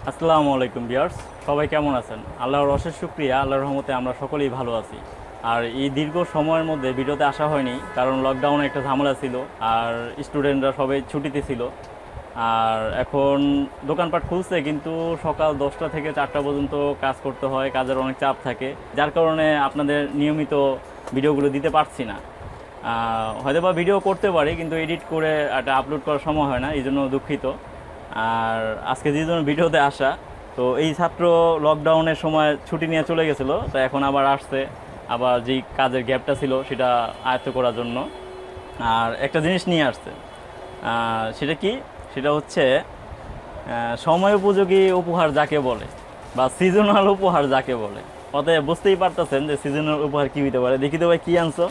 আসসালামু আলাইকুম ভিউয়ার্স, সবাই কেমন আছেন? আল্লাহর অশেষ শুকরিয়া, আল্লাহর রহমতে আমরা সকলেই ভালো আছি। আর এই দীর্ঘ সময়ের মধ্যে ভিডিওতে আসা হয়নি, কারণ লকডাউনে একটা ঝামেলা ছিল আর স্টুডেন্টরা সবাই ছুটিতে ছিল। আর এখন দোকানপাট খুলছে, কিন্তু সকাল 10টা থেকে 4টা পর্যন্ত কাজ করতে হয়, কাজের অনেক চাপ থাকে, যার কারণে আপনাদের নিয়মিত ভিডিওগুলো দিতে পারছি না। হয়তো বা ভিডিও করতে পারি, কিন্তু এডিট করে একটা আপলোড করার সময় হয় না, এই জন্য দুঃখিত। আর আজকে যে জন্য ভিডিওতে আসা, তো এই ছাত্র লকডাউনের সময় ছুটি নিয়ে চলে গেছিলো, তো এখন আবার আসছে, আবার যেই কাজের গ্যাপটা ছিল সেটা আয়ত্ত করার জন্য। আর একটা জিনিস নিয়ে আসছে, সেটা কি? সেটা হচ্ছে সময় উপযোগী উপহার যাকে বলে, বা সিজনাল উপহার যাকে বলে। অতএব বুঝতেই পারতেছেন যে সিজনাল উপহার কী হতে পারে। দেখি তো ভাই, কী আনছো?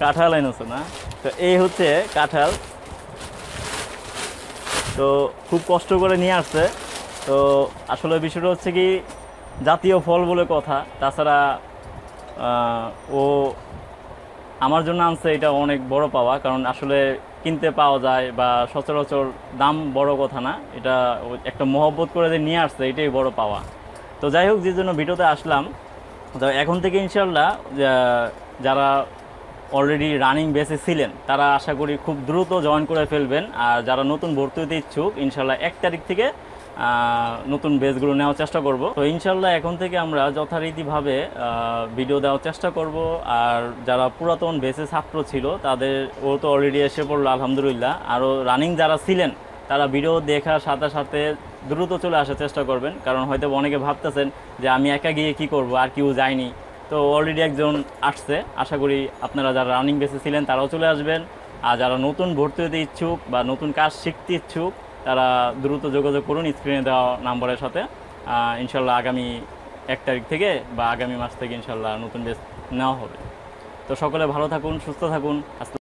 কাঁঠাল এনেছো না? তো এই হচ্ছে কাঁঠাল। তো খুব কষ্ট করে নিয়ে আসছে। তো আসলে বিষয়টা হচ্ছে কি, জাতীয় ফল বলে কথা। তাছাড়া ও আমার জন্য আনছে, এটা অনেক বড় পাওয়া, কারণ আসলে কিনতে পাওয়া যায় বা সচরাচর দাম বড় কথা না, এটা একটা মহব্বত করে যে নিয়ে আসছে, এটাই বড় পাওয়া। তো যাই হোক, যে জন্য ভিডিওতে আসলাম, তো এখন থেকে ইনশাল্লাহ যারা অলরেডি রানিং বেসে ছিলেন তারা আশা করি খুব দ্রুত জয়েন করে ফেলবেন। আর যারা নতুন ভর্তি হতে ইচ্ছুক, ইনশাল্লাহ 1 তারিখ থেকে নতুন বেসগুলো নেওয়ার চেষ্টা করব। তো ইনশাল্লাহ এখন থেকে আমরা যথারীতিভাবে ভিডিও দেওয়ার চেষ্টা করব। আর যারা পুরাতন বেসে ছাত্র ছিল তাদের ও তো অলরেডি এসে পড়লো আলহামদুলিল্লাহ। আরও রানিং যারা ছিলেন তারা ভিডিও দেখার সাথে সাথে দ্রুত চলে আসার চেষ্টা করবেন, কারণ হয়তো অনেকে ভাবতেছেন যে আমি একা গিয়ে কি করব, আর কেউ যায়নি। তো অলরেডি একজন আসছে, আশা করি আপনারা যারা রানিং বেসে ছিলেন তারাও চলে আসবেন। আর যারা নতুন ভর্তি হতে ইচ্ছুক বা নতুন কাজ শিখতে ইচ্ছুক, তারা দ্রুত যোগাযোগ করুন স্ক্রিনে দেওয়া নাম্বারের সাথে। ইনশাল্লাহ আগামী 1 তারিখ থেকে বা আগামী মাস থেকে ইনশাল্লাহ নতুন বেস নেওয়া হবে। তো সকলে ভালো থাকুন, সুস্থ থাকুন।